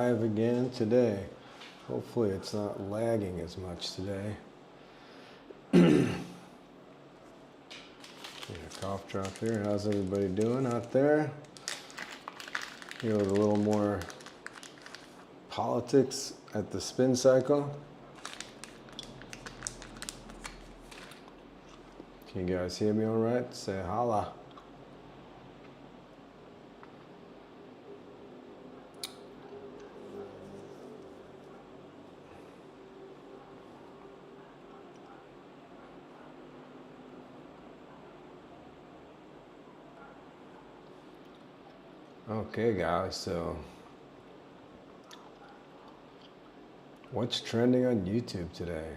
live again today. Hopefully it's not lagging as much today. Yeah, cough drop here. How's everybody doing out there? Here with a little more politics at the SpinCycle. Can you guys hear me all right? Say holla. Okay guys, so what's trending on YouTube today?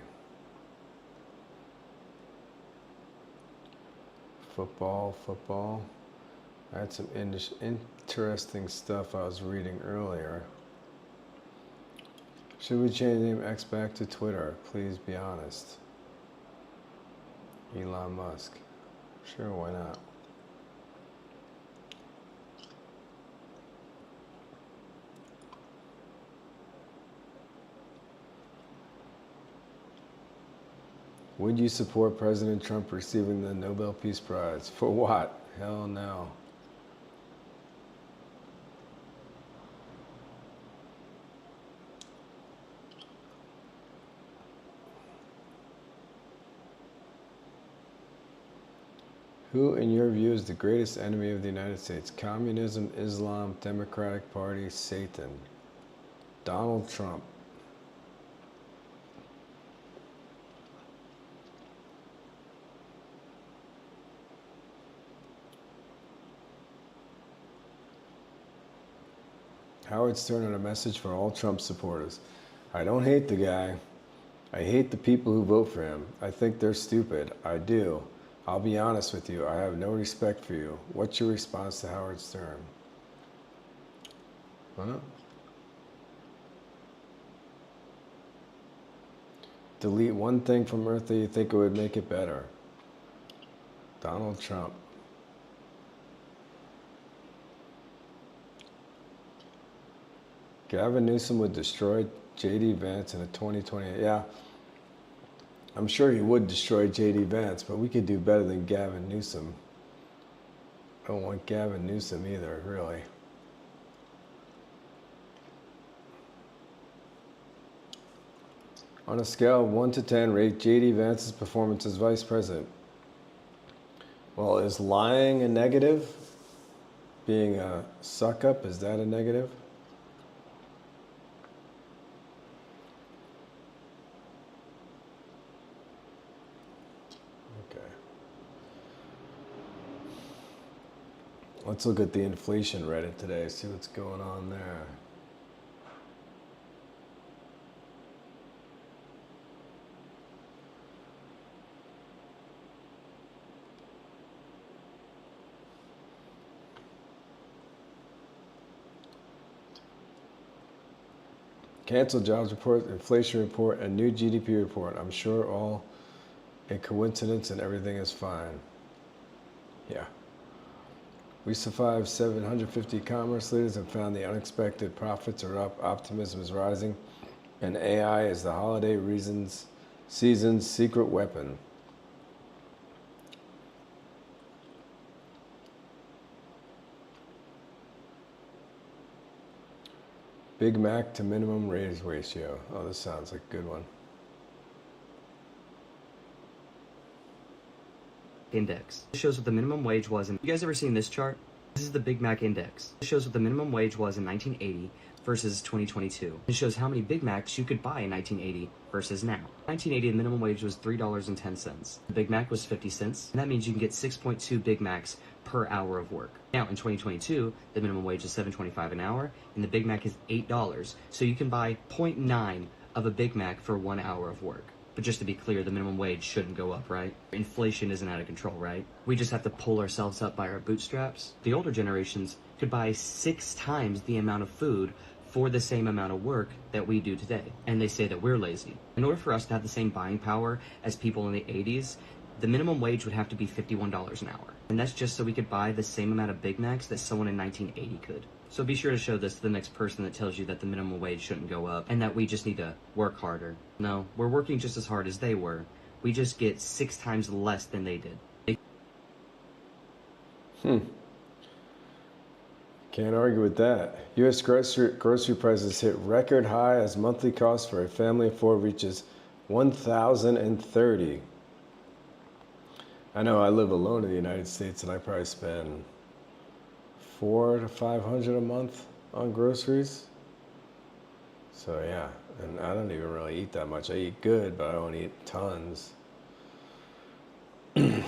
Football. I had some interesting stuff I was reading earlier. Should we change the name X back to Twitter? Please be honest. Elon Musk. Sure, why not? Would you support President Trump receiving the Nobel Peace Prize? For what? Hell no. Who, in your view, is the greatest enemy of the United States? Communism, Islam, Democratic Party, Satan. Donald Trump. Howard Stern had a message for all Trump supporters. I don't hate the guy. I hate the people who vote for him. I think they're stupid. I do. I'll be honest with you. I have no respect for you. What's your response to Howard Stern? Huh? Delete one thing from Earth that you think it would make it better. Donald Trump. Gavin Newsom would destroy J.D. Vance in a 2020. Yeah, I'm sure he would destroy J.D. Vance, but we could do better than Gavin Newsom. I don't want Gavin Newsom either, really. On a scale of 1 to 10, rate J.D. Vance's performance as vice president. Well, is lying a negative? Being a suck-up, is that a negative? Let's look at the inflation Reddit today, see what's going on there. Canceled jobs report, inflation report, and new GDP report. I'm sure all a coincidence and everything is fine. Yeah. We survived 750 commerce leaders and found the unexpected profits are up, optimism is rising, and AI is the holiday season's secret weapon. Big Mac to minimum wage ratio. Oh, this sounds like a good one. Index. This shows what the minimum wage was in. You guys ever seen this chart? This is the Big Mac Index. This shows what the minimum wage was in 1980 versus 2022. This shows how many Big Macs you could buy in 1980 versus now. In 1980, the minimum wage was $3.10. The Big Mac was 50 cents, and that means you can get 6.2 Big Macs per hour of work. Now, in 2022, the minimum wage is $7.25 an hour, and the Big Mac is $8, so you can buy 0.9 of a Big Mac for 1 hour of work. But just to be clear, the minimum wage shouldn't go up, right? Inflation isn't out of control, right? We just have to pull ourselves up by our bootstraps. The older generations could buy 6 times the amount of food for the same amount of work that we do today. And they say that we're lazy. In order for us to have the same buying power as people in the 80s, the minimum wage would have to be $51 an hour. And that's just so we could buy the same amount of Big Macs that someone in 1980 could. So be sure to show this to the next person that tells you that the minimum wage shouldn't go up and that we just need to work harder. No, we're working just as hard as they were. We just get 6 times less than they did. Can't argue with that. U.S. grocery prices hit record high as monthly cost for a family of 4 reaches $1,030. I know I live alone in the United States and I probably spend $400 to $500 a month on groceries. So yeah, and I don't even really eat that much. I eat good, but I don't eat tons. The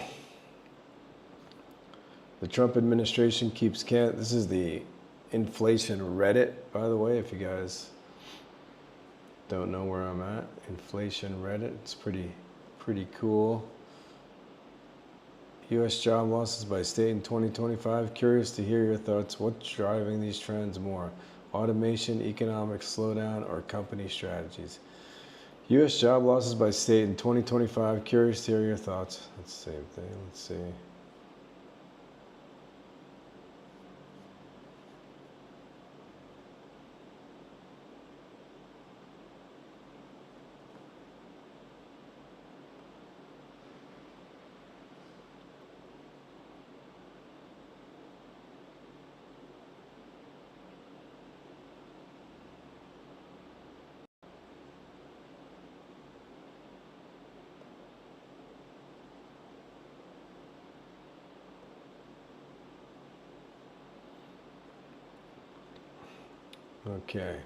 Trump administration keeps this is the inflation Reddit, by the way, if you guys don't know where I'm at. Inflation Reddit, it's pretty cool. U.S. job losses by state in 2025. Curious to hear your thoughts. What's driving these trends more? Automation, economic slowdown, or company strategies? U.S. job losses by state in 2025. Curious to hear your thoughts. That's the same thing. Let's see. Okay.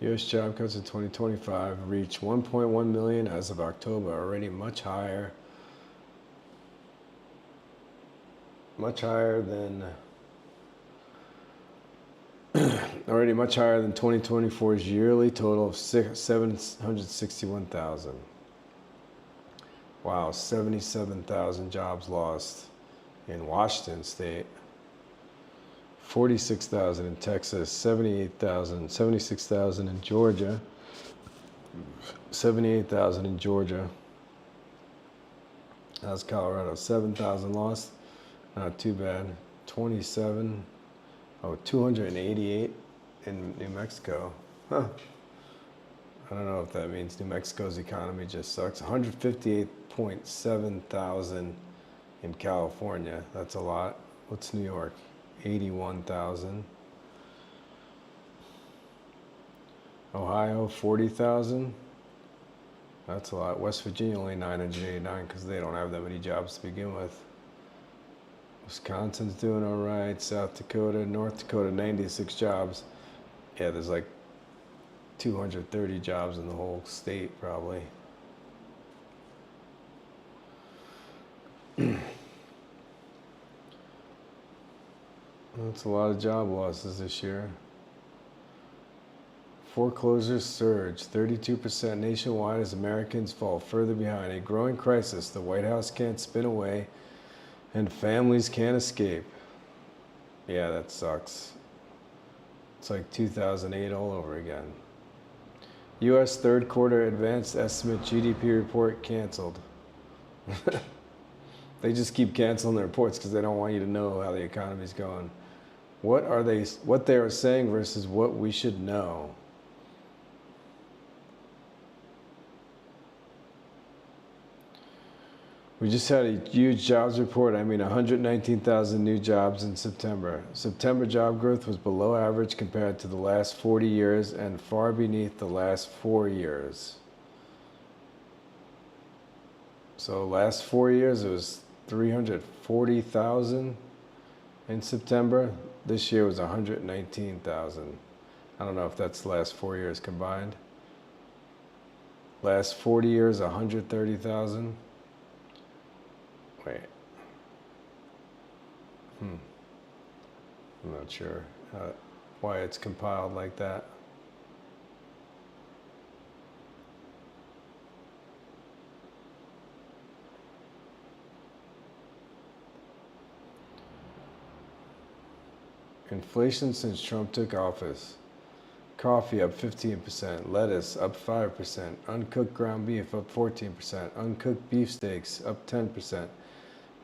U.S. job cuts in 2025 reached 1.1 million as of October, already much higher than 2024's yearly total of 761,000. Wow, 77,000 jobs lost in Washington state. 46,000 in Texas, 76,000 in Georgia, 78,000 in Georgia. That's Colorado, 7,000 lost, not too bad. 288 in New Mexico. Huh. I don't know if that means New Mexico's economy just sucks. 158.7 thousand in California. That's a lot. What's New York? 81,000. Ohio, 40,000. That's a lot. West Virginia only 989 because they don't have that many jobs to begin with. Wisconsin's doing all right. South Dakota, North Dakota, 96 jobs. Yeah, there's like 230 jobs in the whole state probably. That's a lot of job losses this year. Foreclosures surge 32% nationwide as Americans fall further behind. A growing crisis the White House can't spin away and families can't escape. Yeah, that sucks. It's like 2008 all over again. U.S. third quarter advanced estimate GDP report canceled. They just keep canceling the reports because they don't want you to know how the economy's going. What they are saying versus what we should know. We just had a huge jobs report. 119,000 new jobs in September. September job growth was below average compared to the last 40 years and far beneath the last 4 years. So last 4 years it was 340,000 in September. This year was 119,000. I don't know if that's the last 4 years combined. Last 40 years, 130,000. Wait. I'm not sure why it's compiled like that. Inflation since Trump took office. Coffee up 15%. Lettuce up 5%. Uncooked ground beef up 14%. Uncooked beefsteaks up 10%.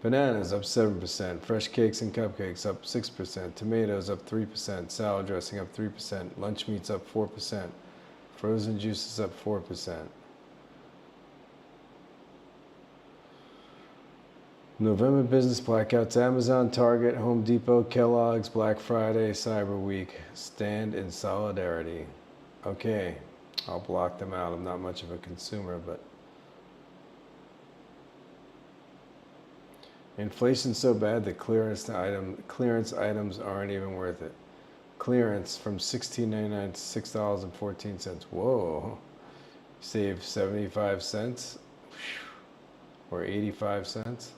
Bananas up 7%. Fresh cakes and cupcakes up 6%. Tomatoes up 3%. Salad dressing up 3%. Lunch meats up 4%. Frozen juices up 4%. November business blackouts: Amazon, Target, Home Depot, Kellogg's, Black Friday, Cyber Week. Stand in solidarity. Okay, I'll block them out. I'm not much of a consumer, but inflation's so bad that clearance items aren't even worth it. Clearance from $16.99 to $6.14. Whoa, save 75 cents or 85 cents.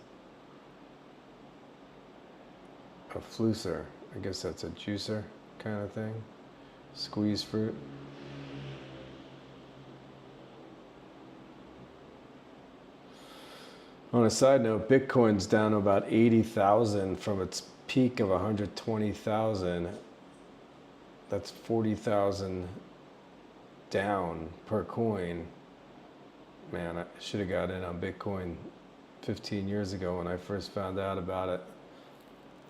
A flusser, I guess that's a juicer kind of thing. Squeeze fruit. On a side note, Bitcoin's down to about 80,000 from its peak of 120,000. That's 40,000 down per coin. Man, I should have got in on Bitcoin 15 years ago when I first found out about it.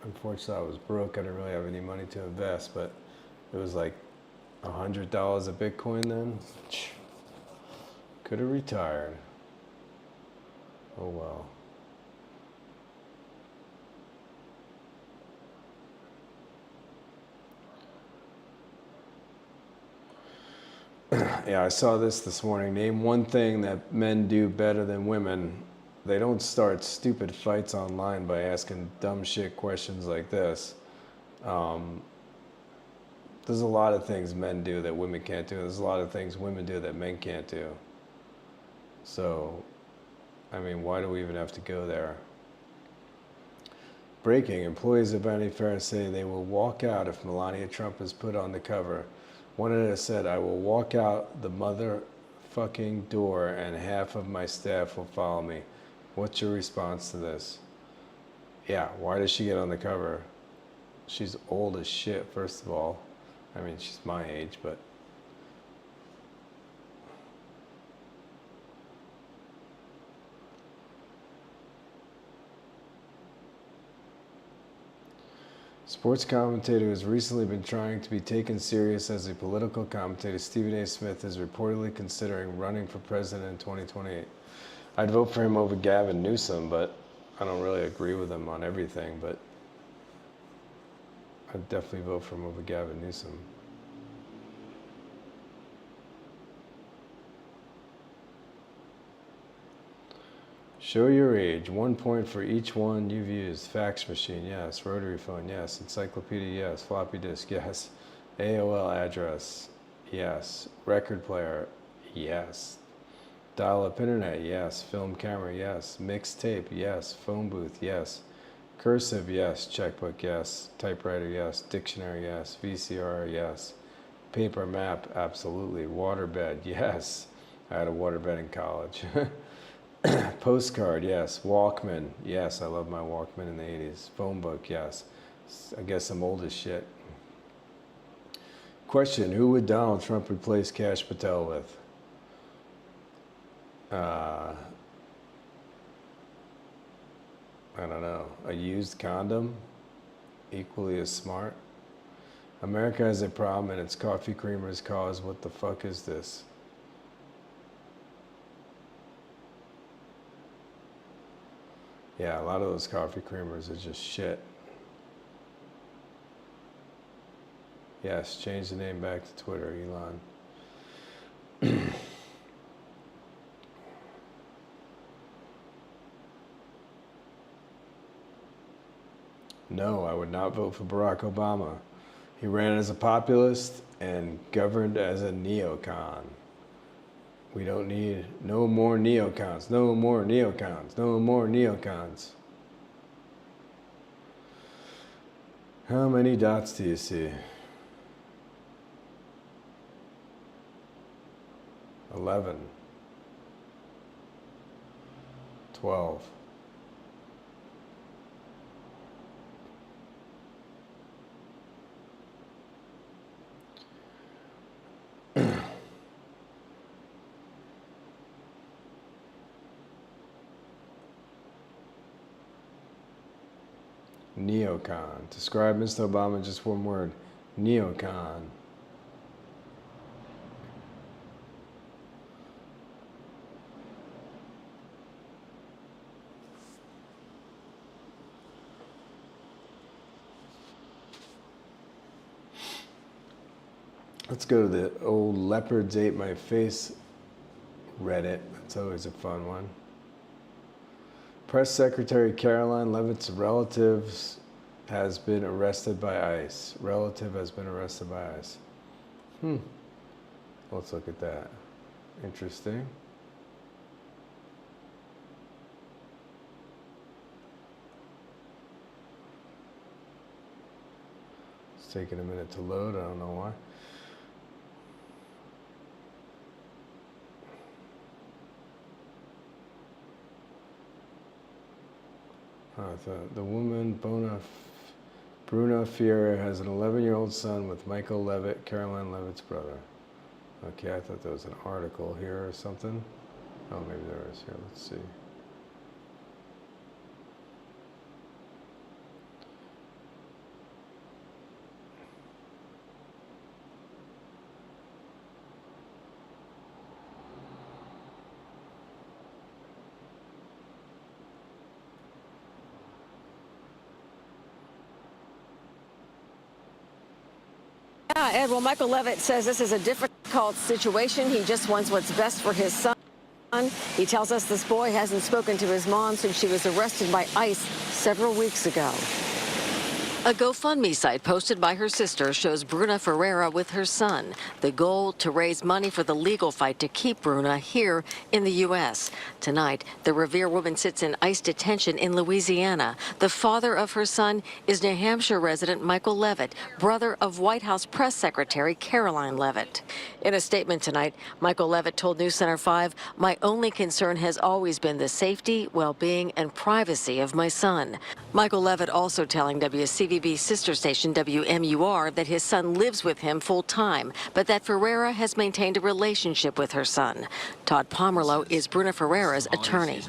Unfortunately, I was broke. I didn't really have any money to invest, but it was like $100 a Bitcoin then. Could have retired. Oh well. Yeah, I saw this morning. Name one thing that men do better than women. They don't start stupid fights online by asking dumb shit questions like this. There's a lot of things men do that women can't do. There's a lot of things women do that men can't do. So, I mean, why do we even have to go there? Breaking: employees of Vanity Fair say they will walk out if Melania Trump is put on the cover. One editor said, "I will walk out the motherfucking door and half of my staff will follow me." What's your response to this? Yeah, why does she get on the cover? She's old as shit, first of all. I mean, she's my age, but... Sports commentator who has recently been trying to be taken serious as a political commentator, Stephen A. Smith, is reportedly considering running for president in 2028. I'd vote for him over Gavin Newsom, but I don't really agree with him on everything, but I'd definitely vote for him over Gavin Newsom. Show your age. 1 point for each one you've used. Fax machine, yes. Rotary phone, yes. Encyclopedia, yes. Floppy disk, yes. AOL address, yes. Record player, yes. Dial-up internet, yes. Film camera, yes. Mixtape, yes. Phone booth, yes. Cursive, yes. Checkbook, yes. Typewriter, yes. Dictionary, yes. VCR, yes. Paper map, absolutely. Waterbed, yes. I had a waterbed in college. Postcard, yes. Walkman, yes. I love my Walkman in the 80s. Phone book, yes. I guess I'm old as shit. Question: who would Donald Trump replace Kash Patel with? I don't know. A used condom? Equally as smart. America has a problem and its coffee creamers cause what the fuck is this? Yeah, a lot of those coffee creamers are just shit. Yes, change the name back to Twitter, Elon. No, I would not vote for Barack Obama. He ran as a populist and governed as a neocon. We don't need no more neocons, no more neocons, no more neocons. How many dots do you see? 11. 12. Neocon. Describe Mr. Obama in just one word. Neocon. Let's go to the old leopards ate my face Reddit. That's always a fun one. Press Secretary Caroline Leavitt's relatives has been arrested by ICE. Relative has been arrested by ICE. Let's look at that. Interesting. It's taking a minute to load. I don't know why. The woman, Bruna Fiera, has an 11-year-old son with Michael Levitt, Caroline Levitt's brother. Okay, I thought there was an article here or something. Oh, maybe there is. Here, let's see. Yeah, Ed, well, Michael Levitt says this is a difficult situation. He just wants what's best for his son. He tells us this boy hasn't spoken to his mom since she was arrested by ICE several weeks ago. A GoFundMe site posted by her sister shows Bruna Ferreira with her son. The goal, to raise money for the legal fight to keep Bruna here in the U.S. Tonight, the Revere woman sits in ICE detention in Louisiana. The father of her son is New Hampshire resident Michael Levitt, brother of White House Press Secretary Caroline Levitt. In a statement tonight, Michael Levitt told News Center 5, "My only concern has always been the safety, well-being, and privacy of my son." Michael Levitt also telling WCVB sister station WMUR that his son lives with him full-time, but that Ferreira has maintained a relationship with her son. Todd Pomerleau is Bruna Ferreira's attorney.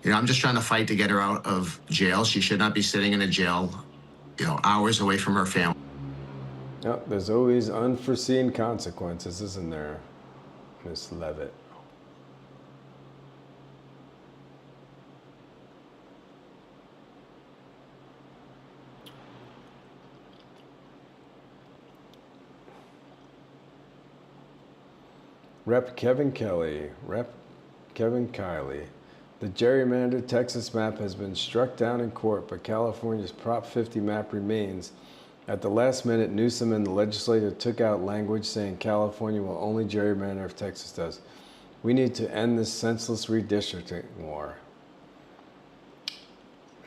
You know, I'm just trying to fight to get her out of jail. She should not be sitting in a jail, hours away from her family. Oh, there's always unforeseen consequences, isn't there, Miss Levitt? Rep. Kevin Kiley. The gerrymandered Texas map has been struck down in court, but California's Prop 50 map remains. At the last minute, Newsom and the legislature took out language saying California will only gerrymander if Texas does. We need to end this senseless redistricting war.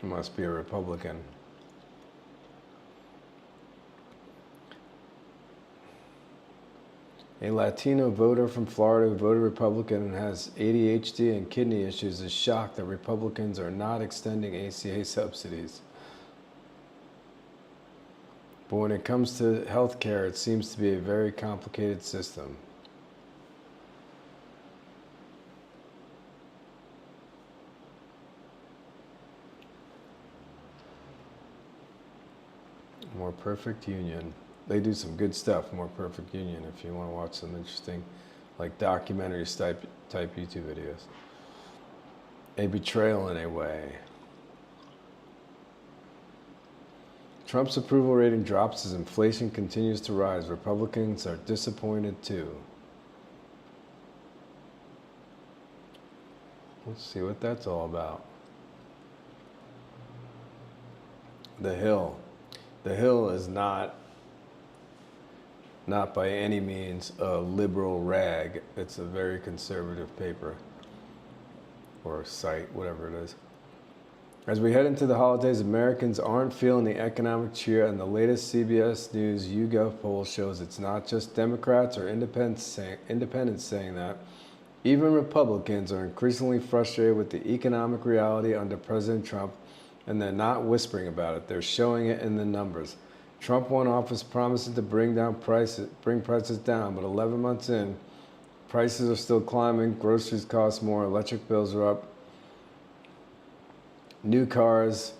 He must be a Republican. A Latino voter from Florida who voted Republican and has ADHD and kidney issues is shocked that Republicans are not extending ACA subsidies. But when it comes to health care, it seems to be a very complicated system. More Perfect Union. They do some good stuff, More Perfect Union, if you want to watch some interesting, like documentaries type YouTube videos. A betrayal in a way. Trump's approval rating drops as inflation continues to rise. Republicans are disappointed too. Let's see what that's all about. The Hill. The Hill is not by any means a liberal rag. It's a very conservative paper or site, whatever it is. As we head into the holidays, Americans aren't feeling the economic cheer, and the latest CBS News YouGov poll shows it's not just Democrats or independents saying that. Even Republicans are increasingly frustrated with the economic reality under President Trump, and they're not whispering about it. They're showing it in the numbers. Trump won office promising to bring prices down, but 11 months in, prices are still climbing, groceries cost more, electric bills are up, new cars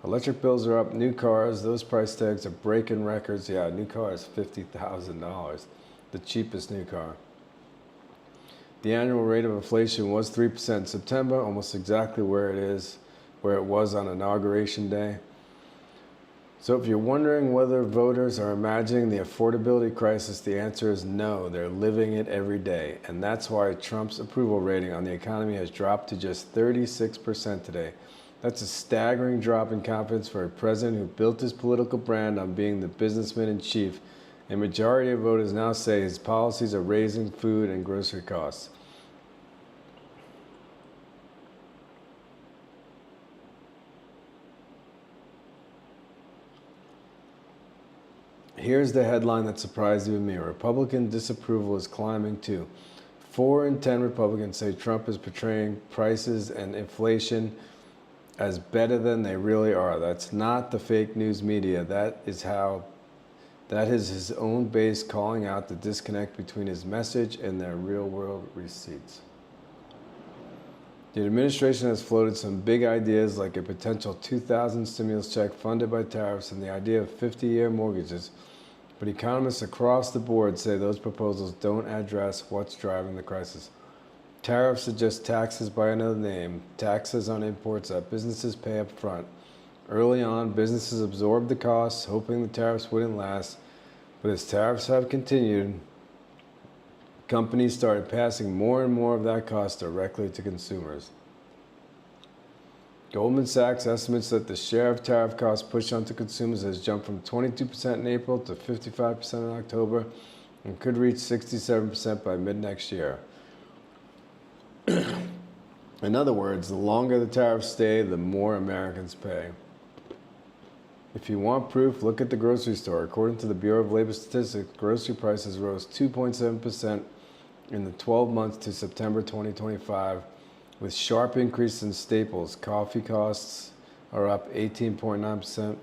Electric bills are up. New cars, those price tags are breaking records. Yeah, new car is $50,000. The cheapest new car. The annual rate of inflation was 3% in September, almost exactly where it was on Inauguration Day. So if you're wondering whether voters are imagining the affordability crisis, the answer is no, they're living it every day. And that's why Trump's approval rating on the economy has dropped to just 36% today. That's a staggering drop in confidence for a president who built his political brand on being the businessman in chief. A majority of voters now say his policies are raising food and grocery costs. Here's the headline that surprised even me. Republican disapproval is climbing too. 4 in 10 Republicans say Trump is portraying prices and inflation as better than they really are. That's not the fake news media. That is his own base calling out the disconnect between his message and their real world receipts. The administration has floated some big ideas like a potential 2,000 stimulus check funded by tariffs and the idea of 50-year mortgages, but economists across the board say those proposals don't address what's driving the crisis. Tariffs are just taxes by another name, taxes on imports that businesses pay up front. Early on, businesses absorbed the costs, hoping the tariffs wouldn't last, but as tariffs have continued, companies started passing more and more of that cost directly to consumers. Goldman Sachs estimates that the share of tariff costs pushed onto consumers has jumped from 22% in April to 55% in October and could reach 67% by mid-next year. In other words, the longer the tariffs stay, the more Americans pay. If you want proof, look at the grocery store. According to the Bureau of Labor Statistics, grocery prices rose 2.7% in the 12 months to September 2025, with sharp increases in staples. Coffee costs are up 18.9%,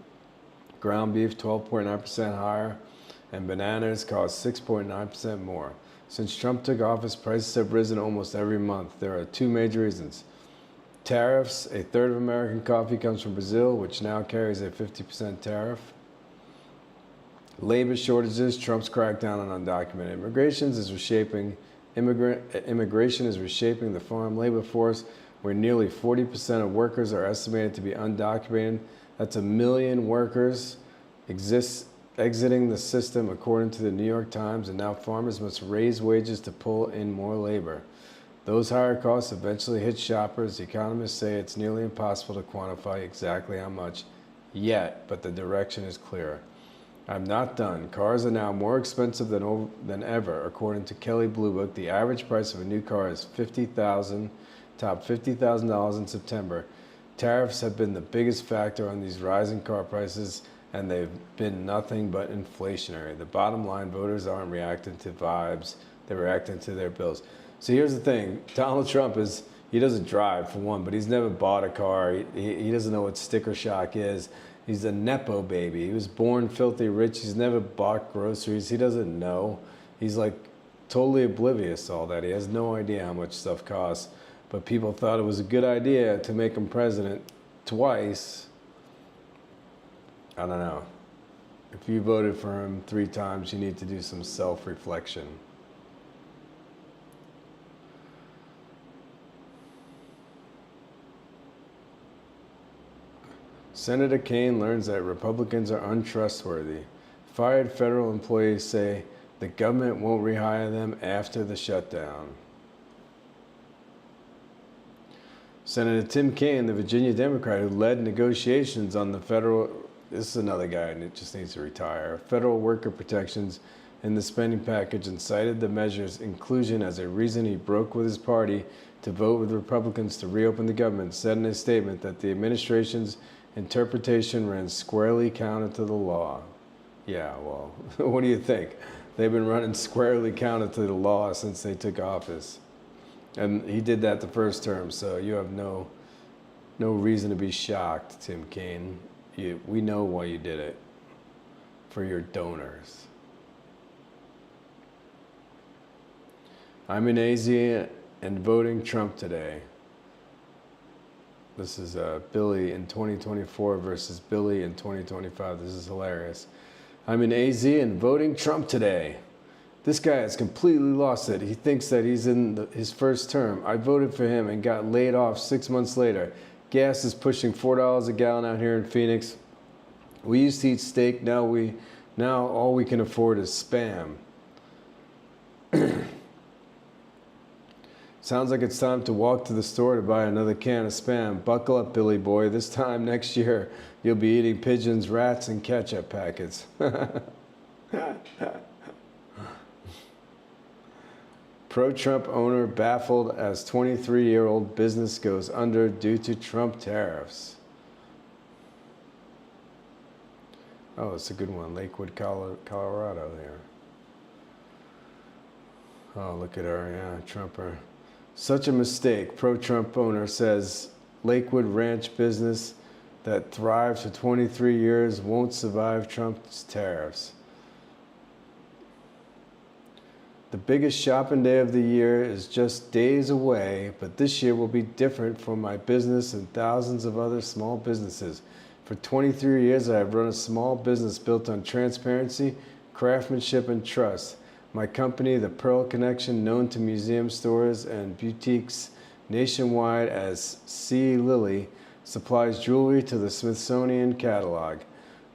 ground beef 12.9% higher, and bananas cost 6.9% more. Since Trump took office, prices have risen almost every month. There are 2 major reasons. Tariffs. A third of American coffee comes from Brazil, which now carries a 50% tariff. Labor shortages. Trump's crackdown on undocumented immigration is reshaping the farm labor force, where nearly 40% of workers are estimated to be undocumented. That's 1 million workers exiting the system, according to the New York Times, and now farmers must raise wages to pull in more labor. Those higher costs eventually hit shoppers. Economists say it's nearly impossible to quantify exactly how much yet, but the direction is clear. I'm not done. Cars are now more expensive than ever. According to Kelley Blue Book, the average price of a new car is topped $50,000 in September. Tariffs have been the biggest factor on these rising car prices, and they've been nothing but inflationary. The bottom line, voters aren't reacting to vibes, they're reacting to their bills. So here's the thing, Donald Trump he doesn't drive, for one, but he's never bought a car. He doesn't know what sticker shock is. He's a Nepo baby. He was born filthy rich. He's never bought groceries. He doesn't know. He's like totally oblivious to all that. He has no idea how much stuff costs. But people thought it was a good idea to make him president twice. I don't know. If you voted for him 3 times, you need to do some self-reflection. Senator Kaine learns that Republicans are untrustworthy. Fired federal employees say the government won't rehire them after the shutdown. Senator Tim Kaine, the Virginia Democrat who led negotiations on the this is another guy who just needs to retire, federal worker protections in the spending package, and cited the measure's inclusion as a reason he broke with his party to vote with Republicans to reopen the government, said in a statement that the administration's interpretation ran squarely counter to the law. Yeah, well, what do you think? They've been running squarely counter to the law since they took office. And he did that the first term, so you have no reason to be shocked, Tim Kaine. We know why you did it. For your donors. I'm in Asia and voting Trump today. This is Billy in 2024 versus Billy in 2025. This is hilarious. I'm in AZ and voting Trump today. This guy has completely lost it. He thinks that he's in his first term. I voted for him and got laid off 6 months later. Gas is pushing $4 a gallon out here in Phoenix. We used to eat steak. Now all we can afford is Spam. Sounds like it's time to walk to the store to buy another can of Spam. Buckle up, Billy boy. This time next year, you'll be eating pigeons, rats, and ketchup packets. Pro-Trump owner baffled as 23-year-old business goes under due to Trump tariffs. Oh, it's a good one. Lakewood, Colorado there. Oh, look at her. Yeah, Trumper. Such a mistake. Pro-Trump owner says Lakewood ranch business that thrived for 23 years won't survive Trump's tariffs. The biggest shopping day of the year is just days away, but this year will be different for my business and thousands of other small businesses. For 23 years, I have run a small business built on transparency, craftsmanship, and trust. My company, The Pearl Connection, known to museum stores and boutiques nationwide as C. Lilly, supplies jewelry to the Smithsonian catalog,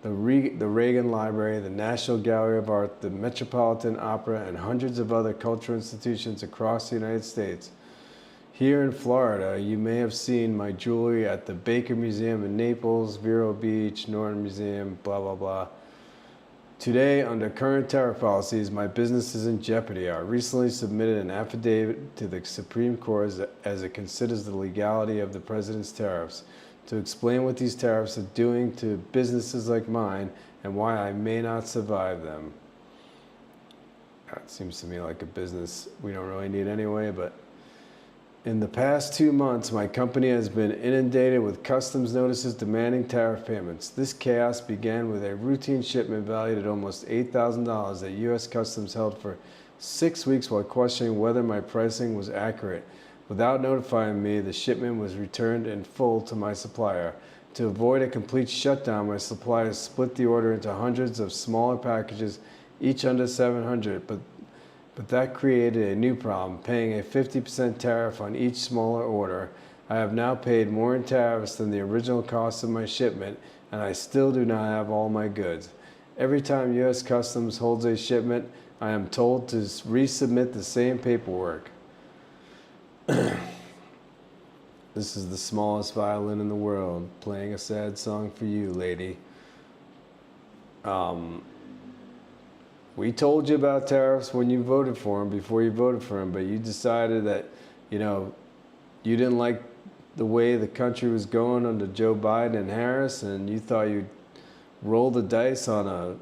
the Reagan Library, the National Gallery of Art, the Metropolitan Opera, and hundreds of other cultural institutions across the United States. Here in Florida, you may have seen my jewelry at the Baker Museum in Naples, Vero Beach, Norton Museum, blah, blah, blah. Today, under current tariff policies, my business is in jeopardy. I recently submitted an affidavit to the Supreme Court as it considers the legality of the president's tariffs, to explain what these tariffs are doing to businesses like mine and why I may not survive them. That seems to me like a business we don't really need anyway, but in the past 2 months, my company has been inundated with customs notices demanding tariff payments. This chaos began with a routine shipment valued at almost $8,000 that U.S. Customs held for 6 weeks while questioning whether my pricing was accurate. Without notifying me, the shipment was returned in full to my supplier. To avoid a complete shutdown, my supplier split the order into hundreds of smaller packages, each under $700, but that created a new problem, paying a 50% tariff on each smaller order. I have now paid more in tariffs than the original cost of my shipment, and I still do not have all my goods. Every time U.S. Customs holds a shipment, I am told to resubmit the same paperwork. This is the smallest violin in the world, playing a sad song for you, lady. We told you about tariffs when you voted for him, before you voted for him, but you decided that, you didn't like the way the country was going under Joe Biden and Harris, and you thought you'd roll the dice on a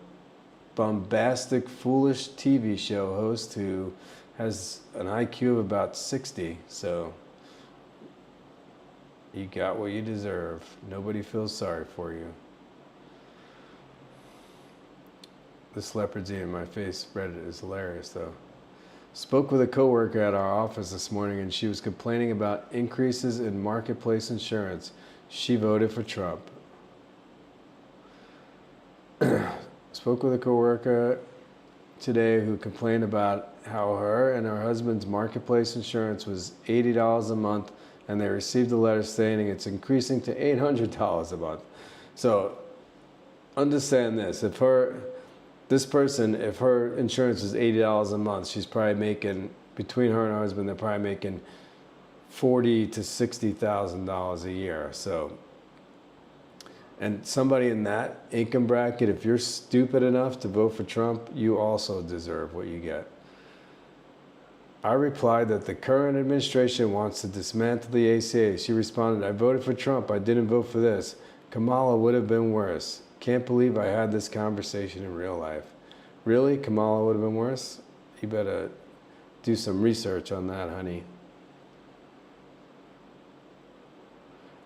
bombastic, foolish TV show host who has an IQ of about 60, so you got what you deserve. Nobody feels sorry for you. This leopard's eating my face. Reddit is hilarious, though. Spoke with a coworker at our office this morning, and she was complaining about increases in marketplace insurance. She voted for Trump. Spoke with a coworker today who complained about how her and her husband's marketplace insurance was $80 a month, and they received a letter stating it's increasing to $800 a month. So understand this: if her insurance is $80 a month, she's probably making, between her and her husband, they're probably making $40,000 to $60,000 a year. So, and somebody in that income bracket, if you're stupid enough to vote for Trump, you also deserve what you get. I replied that the current administration wants to dismantle the ACA. She responded, I voted for Trump. I didn't vote for this. Kamala would have been worse. Can't believe I had this conversation in real life. Really? Kamala would have been worse? You better do some research on that, honey.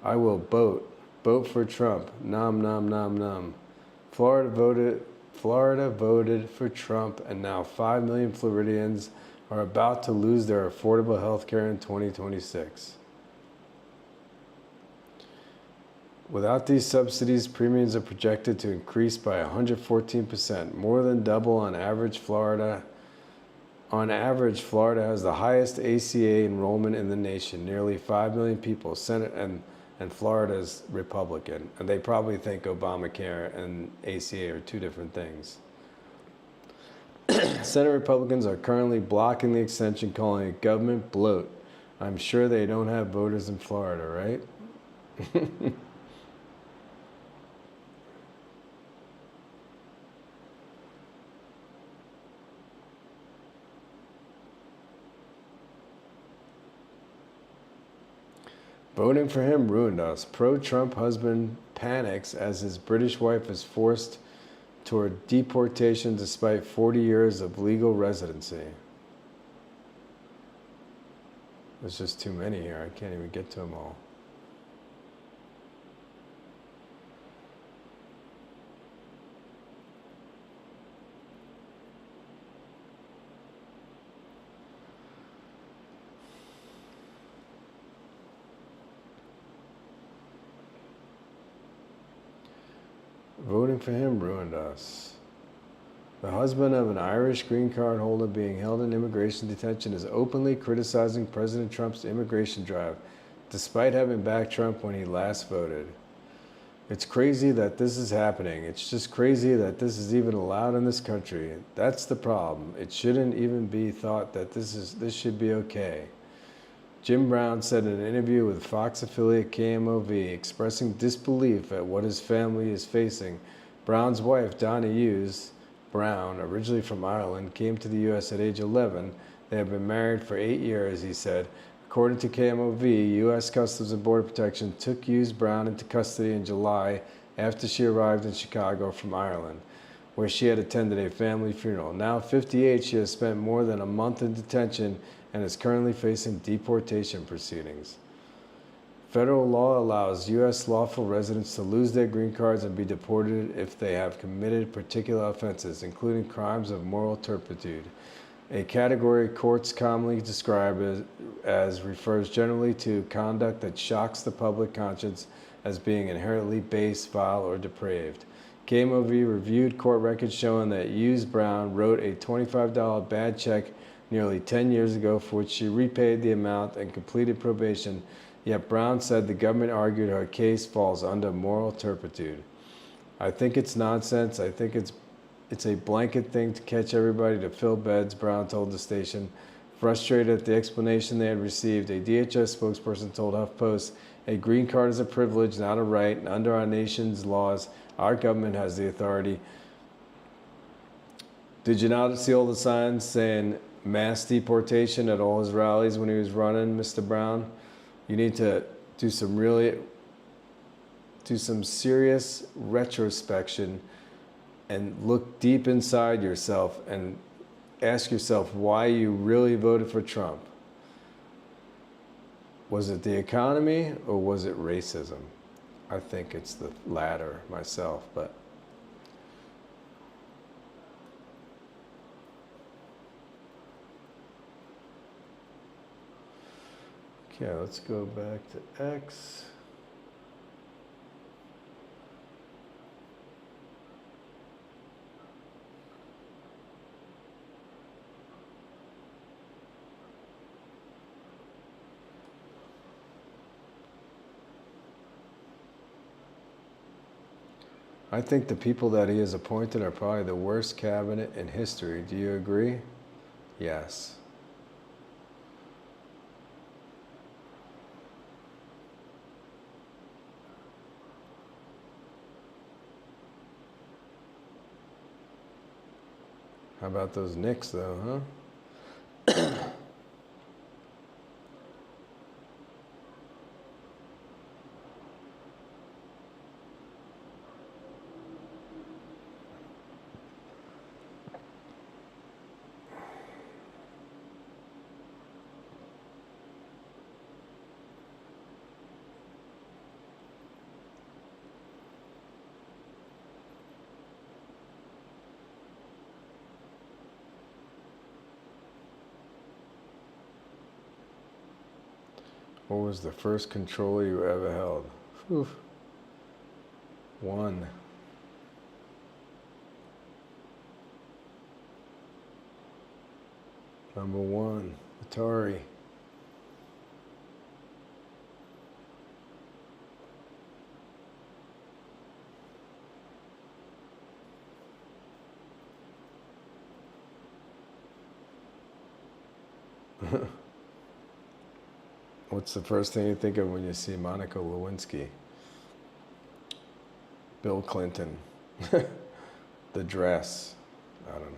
I will vote. Vote for Trump. Nom, nom, nom, nom. Florida voted for Trump, and now 5 million Floridians are about to lose their affordable health care in 2026. Without these subsidies, premiums are projected to increase by 114%, more than double on average. Florida has the highest ACA enrollment in the nation, nearly 5 million people. Senate and Florida's Republican, and they probably think Obamacare and ACA are two different things. Senate Republicans are currently blocking the extension, calling it government bloat. I'm sure they don't have voters in Florida, right? Voting for him ruined us. Pro-Trump husband panics as his British wife is forced toward deportation despite 40 years of legal residency. There's just too many here. I can't even get to them all. Voting for him ruined us. The husband of an Irish green card holder being held in immigration detention is openly criticizing President Trump's immigration drive, despite having backed Trump when he last voted. It's crazy that this is happening. It's just crazy that this is even allowed in this country. That's the problem. It shouldn't even be thought that this should be okay. Jim Brown said in an interview with Fox affiliate KMOV, expressing disbelief at what his family is facing. Brown's wife, Donna Hughes Brown, originally from Ireland, came to the U.S. at age 11. They have been married for 8 years, he said. According to KMOV, U.S. Customs and Border Protection took Hughes Brown into custody in July after she arrived in Chicago from Ireland, where she had attended a family funeral. Now 58, she has spent more than a month in detention and is currently facing deportation proceedings. Federal law allows U.S. lawful residents to lose their green cards and be deported if they have committed particular offenses, including crimes of moral turpitude, a category courts commonly describe as refers generally to conduct that shocks the public conscience as being inherently base, vile, or depraved. KMOV reviewed court records showing that Hughes Brown wrote a $25 bad check nearly 10 years ago, for which she repaid the amount and completed probation. Yet Brown said the government argued her case falls under moral turpitude. I think it's nonsense. I think it's a blanket thing to catch everybody to fill beds, Brown told the station. Frustrated at the explanation they had received, a DHS spokesperson told HuffPost, a green card is a privilege, not a right, and under our nation's laws, our government has the authority. Did you not see all the signs saying mass deportation at all his rallies when he was running, Mr. Brown? You need to do some serious retrospection and look deep inside yourself and ask yourself why you really voted for Trump. Was it the economy or was it racism? I think it's the latter myself, but okay, let's go back to X. I think the people that he has appointed are probably the worst cabinet in history. Do you agree? Yes. How about those Knicks, though, huh? What was the first controller you ever held? Oof. 1. Number 1, Atari. What's the first thing you think of when you see Monica Lewinsky? Bill Clinton. The dress. I don't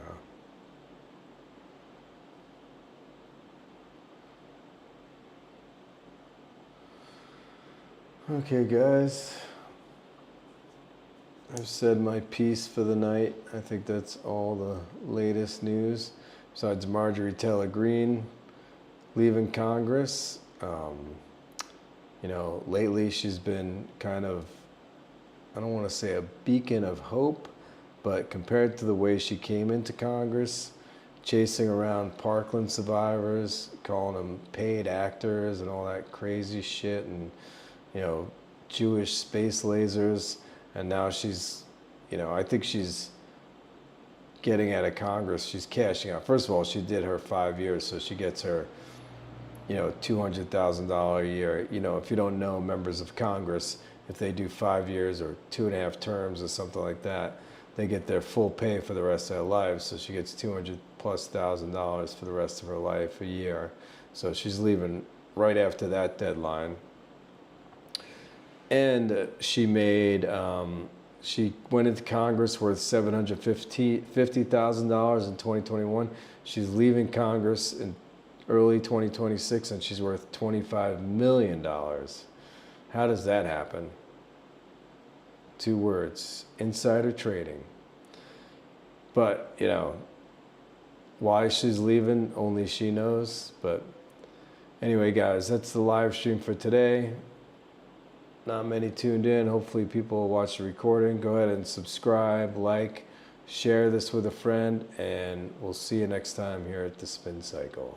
know. Okay, guys. I've said my piece for the night. I think that's all the latest news. Besides Marjorie Taylor Greene leaving Congress. You know, lately she's been kind of, I don't want to say a beacon of hope, but compared to the way she came into Congress, chasing around Parkland survivors, calling them paid actors and all that crazy shit, and, you know, Jewish space lasers, and now she's, you know, I think she's getting out of Congress. She's cashing out. First of all, she did her 5 years, so she gets her, you know, $200,000 a year. You know, if you don't know members of Congress, if they do 5 years or 2.5 terms or something like that, they get their full pay for the rest of their lives. So she gets $200,000+ for the rest of her life a year. So she's leaving right after that deadline. And she made, she went into Congress worth $750,000 in 2021. She's leaving Congress in early 2026, and she's worth $25 million. How does that happen? 2 words: insider trading. But, you know, why she's leaving, only she knows. But anyway, guys, that's the live stream for today. Not many tuned in. Hopefully people will watch the recording. Go ahead and subscribe, like, share this with a friend, and we'll see you next time here at the SpinCycle.